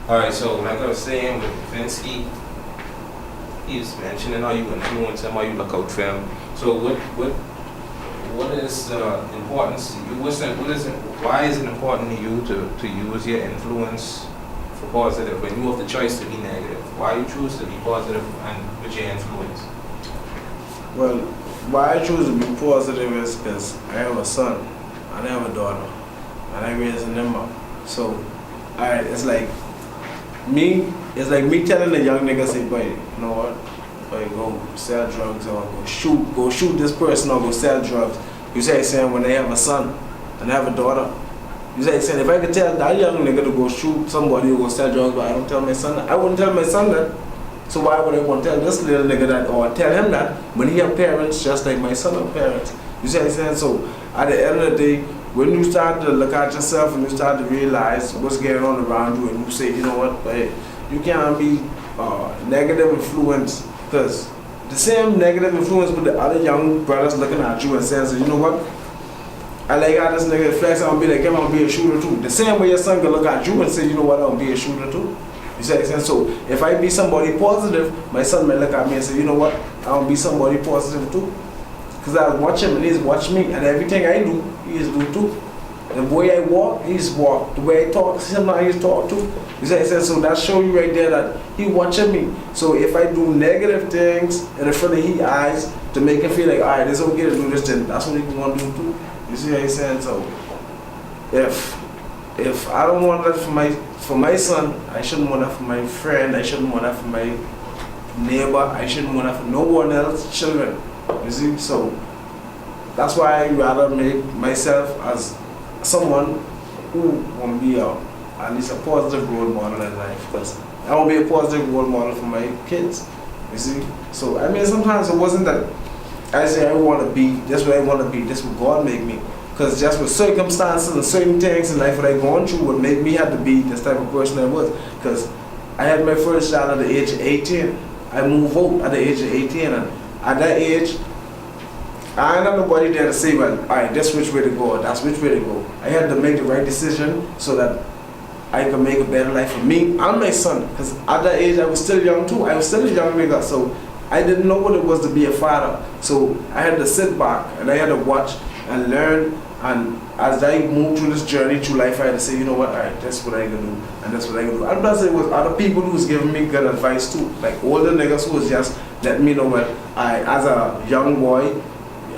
Alright, so like I was saying with Vince, he's mentioning how you influence him, how you look out for him. So what is the importance to you? Why is it important to you to use your influence for positive when you have the choice to be negative? Why you choose to be positive and with your influence? Well, why I choose to be positive is because I have a son and I have a daughter and I'm raising them up. So, alright, it's like me telling a young nigga, say, boy, you know what? Boy, go sell drugs or go shoot this person or go sell drugs. You say, saying when I have a son and I have a daughter, you say, saying if I could tell that young nigga to go shoot somebody who go sell drugs, but I don't tell my son that, I wouldn't tell my son that. So why would I want to tell this little nigga that or tell him that when he have parents just like my son have parents? You see what I'm saying? So at the end of the day, when you start to look at yourself and you start to realize what's going on around you and you say, you know what, hey, you can't be negative influence, because the same negative influence with the other young brothers looking at you and saying, so, you know what, I like how this nigga flex, I'm gonna be like, I'm gonna be a shooter too. The same way your son can look at you and say, you know what, I'm gonna be a shooter too. You see what I'm saying? So if I be somebody positive, my son may look at me and say, you know what, I'm gonna be somebody positive too. Because I watch him and he's watch me, and everything I do, he's do too. The way I walk, he's walk. The way I talk, similar he's talk too. You see what I'm saying? So that show you right there that he watching me. So if I do negative things in front of his eyes to make him feel like, alright, it's okay to do this, then that's what he's gonna do too. You see what I'm saying? So if I don't want that for my son, I shouldn't want that for my friend, I shouldn't want that for my neighbor, I shouldn't want that for no one else's children. You see? So that's why I rather make myself as someone who will be at least a positive role model in life, because I want to be a positive role model for my kids. You see? So I mean, sometimes it wasn't that I say I want to be this way, I want to be this what God made me. Because just with circumstances and certain things in life that I gone through would make me have to be this type of person I was. Because I had my first child at the age of 18. I moved out at the age of 18, and at that age, I ain't have nobody there to say, well, alright, that's which way to go, that's which way to go. I had to make the right decision so that I could make a better life for me and my son. Because at that age, I was still young too. I was still a young nigga, so I didn't know what it was to be a father. So I had to sit back and I had to watch and learn. And as I moved through this journey through life, I had to say, you know what, alright, that's what I can do, and that's what I can do. And plus, it was other people who was giving me good advice too, like older niggas who was just letting me know, well, as a young boy,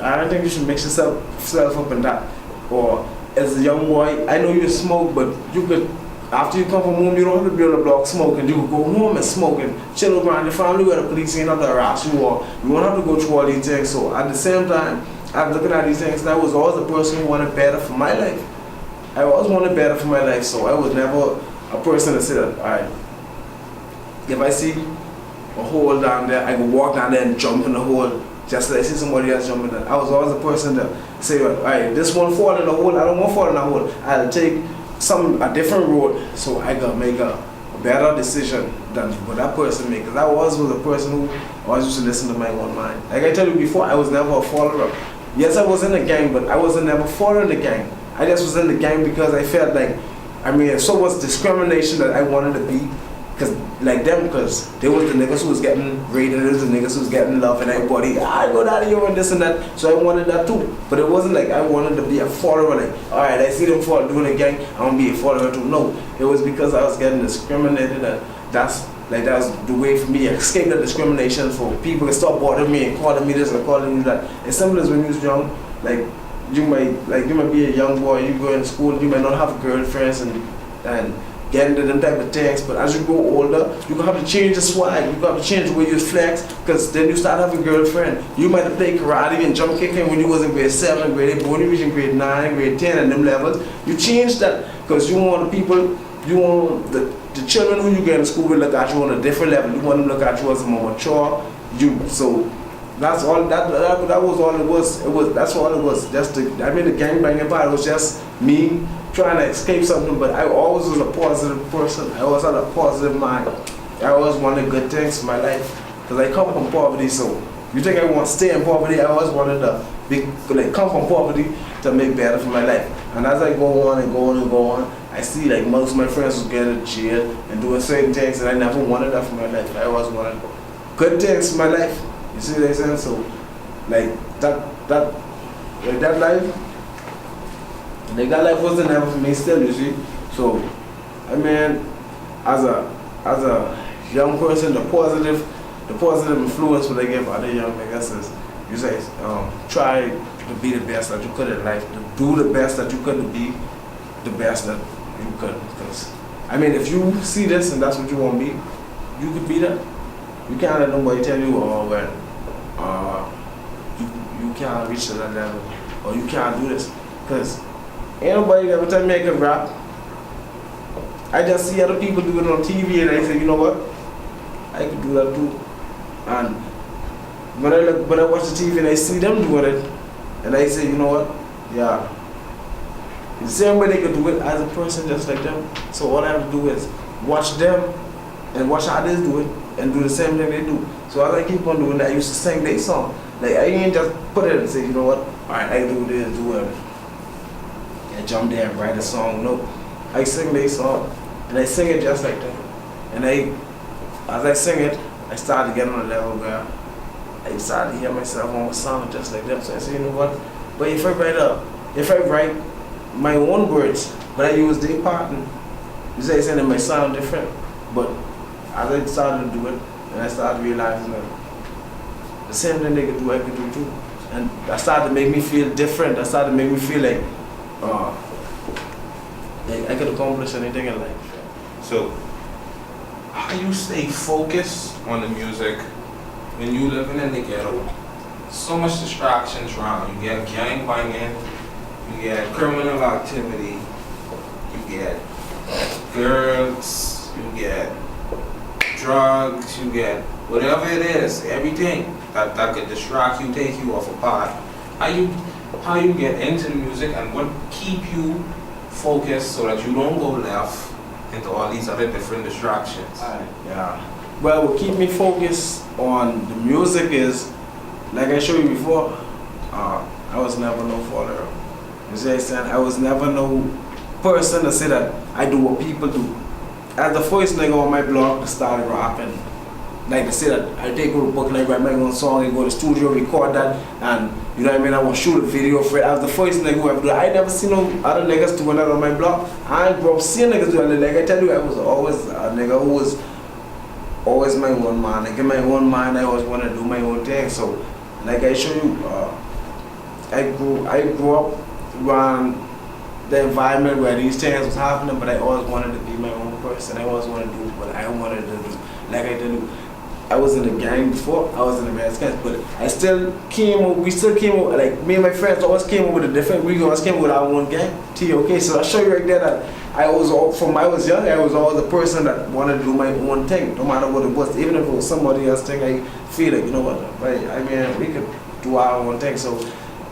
I don't think you should mix yourself up in that. Or as a young boy, I know you smoke, but you could, after you come from home, you don't have to be on the block smoking. You could go home and smoke and chill around your family where the police ain't have to harass you, or you won't have to go through all these things. So at the same time, I'm looking at these things, and I was always a person who wanted better for my life. I always wanted better for my life, so I was never a person that said, alright, if I see a hole down there, I can walk down there and jump in the hole just as I see somebody else jumping in. I was always a person to say, alright, this one fall in the hole, I don't want to fall in the hole. I'll take a different road so I can make a better decision than what that person made. Because I always was a person who always used to listen to my own mind. Like I tell you before, I was never a follower. Yes, I was in the gang, but I wasn't never following the gang. I just was in the gang because I felt like, I mean, so much discrimination that I wanted to be like them, because they was the niggas who was getting rated, they was the niggas who was getting love, and everybody, I go down here and this and that, so I wanted that too. But it wasn't like I wanted to be a follower, like, alright, I see them doing a gang, I'm gonna be a follower too. No, it was because I was getting discriminated, and that was the way for me to escape the discrimination, for people to stop bothering me and calling me this and calling me that. It's simple as when you was young, like you might be a young boy, you go in school, you might not have girlfriends and get into them type of things, but as you grow older, you're gonna have to change the swag, you're gonna have to change the way you flex, because then you start having a girlfriend. You might have played karate and jump kicking when you was in grade 7, grade 8, but when you reach in grade 9, grade 10 and them levels, you change that, because you want the people, you want the children who you get in school will look at you on a different level. You want them to look at you as a more mature you. So that's all that was all it was. That's all it was. Just the gangbanging part was just me trying to escape something, but I always was a positive person. I always had a positive mind. I always wanted good things for my life, because I come from poverty. So you think I want to stay in poverty? I always wanted to come from poverty to make better for my life. And as I go on and go on and go on, I see like most of my friends was getting to jail and doing certain things, and I never wanted that for my life. I always wanted good things for my life. You see what I'm saying? So, like that life wasn't ever for me still. You see? So, I mean, as a young person, the positive influence what I give other young niggas is, you say, try to be the best that you could in life, to do the best that you could, to be the best that you could. Because, I mean, if you see this and that's what you want to be, you could be that. You can't let nobody tell you, oh, well, you can't reach to that level, or you can't do this. Because ain't nobody ever tell me I can rap. I just see other people do it on TV and I say, you know what? I could do that too. And when I watch the TV and I see them doing it, and I say, you know what? Yeah. The same way they could do it as a person just like them. So all I have to do is watch them and watch how others do it and do the same thing they do. So as I keep on doing that, I used to sing their song. Like I ain't just put it and say, you know what? Alright, I do this, do it. And jump there and write a song. No. I sing their song and I sing it just like them. And as I sing it, I started getting on a level where I started to hear myself on a song just like them. So I said, you know what? But if I write my own words, but I use their pattern, you say it might sound different. But as I started to do it, and I started realizing that the same thing they could do, I could do too. And that started to make me feel different. That started to make me feel like I could accomplish anything in life. So, how you stay focused on the music when you living in the ghetto? So much distractions around. You get gang banging, you get criminal activity, you get girls, you get drugs, you get whatever it is, everything that could distract you, take you off a path. How you get into the music and what keep you focused so that you don't go left into all these other different distractions? Yeah. Well, what keep me focused on the music is, like I showed you before, I was never no follower. You see what I'm saying? I was never no person to say that I do what people do. As the first nigga on my blog that started rapping, like to say that I take go to book and I write my own song and go to the studio, record that, and you know what I mean, I want to shoot a video for it. I was the first nigga who ever do it. I never seen no other niggas doing that on my blog. I ain't grow up seeing niggas doing it. Like I tell you, I was always a nigga who was always my own man. Like in my own mind, I always want to do my own thing. So, like I show you, I grew up around the environment where these things was happening, but I always wanted to be my own person. I always wanted to do what I wanted to do. Like I tell you, I was in the gang before, I was in the Redskins, but we still came up, like me and my friends always came up with a different, we always came up with our own gang, TOK. So I show you right there that I was young, I was always a person that wanted to do my own thing, no matter what it was. Even if it was somebody else's thing, I feel like, you know what, right? I mean, we could do our own thing. So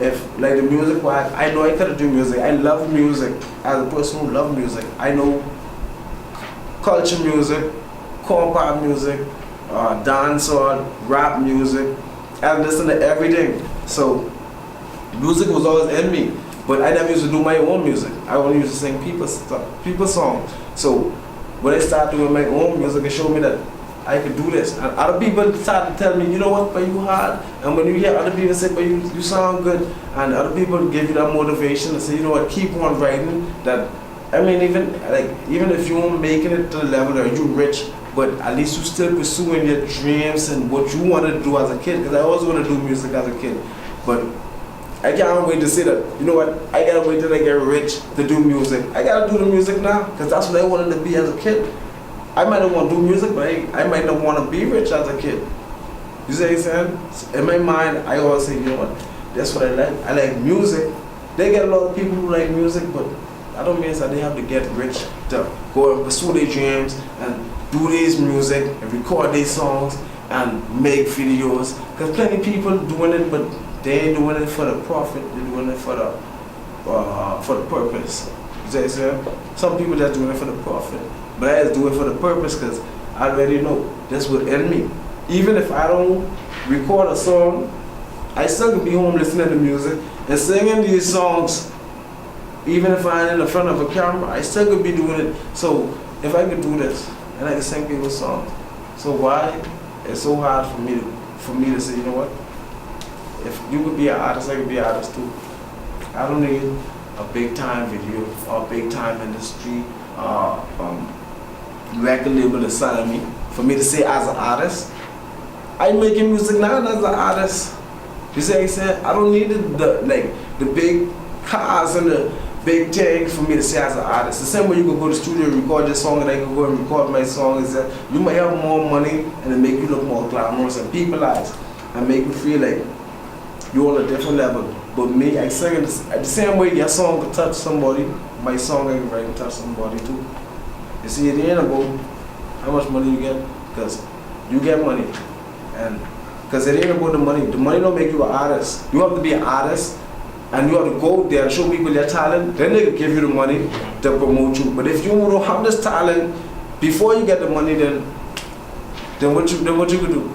if, like the music, I know I could do music. I love music. As a person who loves music, I know culture music, corn pop music, dancehall, rap music. I listen to everything. So music was always in me, but I never used to do my own music. I only used to sing people's songs. So when I started doing my own music, it showed me that I could do this. And other people started to tell me, you know what, but you hard. And when you hear other people say, but you sound good, and other people give you that motivation to say, you know what, keep on writing. That, I mean, even if you won't making it to the level that you're rich, but at least you still pursuing your dreams and what you want to do as a kid. Because I always want to do music as a kid. But I can't wait to say that, you know what, I gotta wait till I get rich to do music. I gotta do the music now, because that's what I wanted to be as a kid. I might not want to do music, but I might not want to be rich as a kid. You see what I'm saying? In my mind, I always say, you know what, that's what I like. I like music. They get a lot of people who like music, but that don't mean that they have to get rich to go and pursue their dreams and do this music and record these songs and make videos. Because plenty of people doing it, but they ain't doing it for the profit. They're doing it for the purpose. You see what I'm saying? Some people just doing it for the profit. But I just do it for the purpose because I already know that's what in me. Even if I don't record a song, I still can be home listening to music and singing these songs even if I ain't in the front of a camera, I still could be doing it. So if I could do this and I can sing people's songs, so why it's so hard for me to say, you know what? If you could be an artist, I could be an artist too. I don't need a big time video or big time industry record label to sign me for me to say as an artist. I'm making music now as an artist. You see what I'm saying? I don't need the big cars and the big things for me to say as an artist. The same way you could go to the studio and record your song and I could go and record my song is that you might have more money and it make you look more glamorous in people's eyes and make you feel like you're on a different level. But me, I sing it the same way your song could touch somebody, my song I can write and touch somebody too. You see, it ain't about how much money you get, because you get money. And because it ain't about the money. The money don't make you an artist. You have to be an artist and you have to go there and show people your talent. Then they can give you the money to promote you. But if you don't have this talent before you get the money, then what you could do?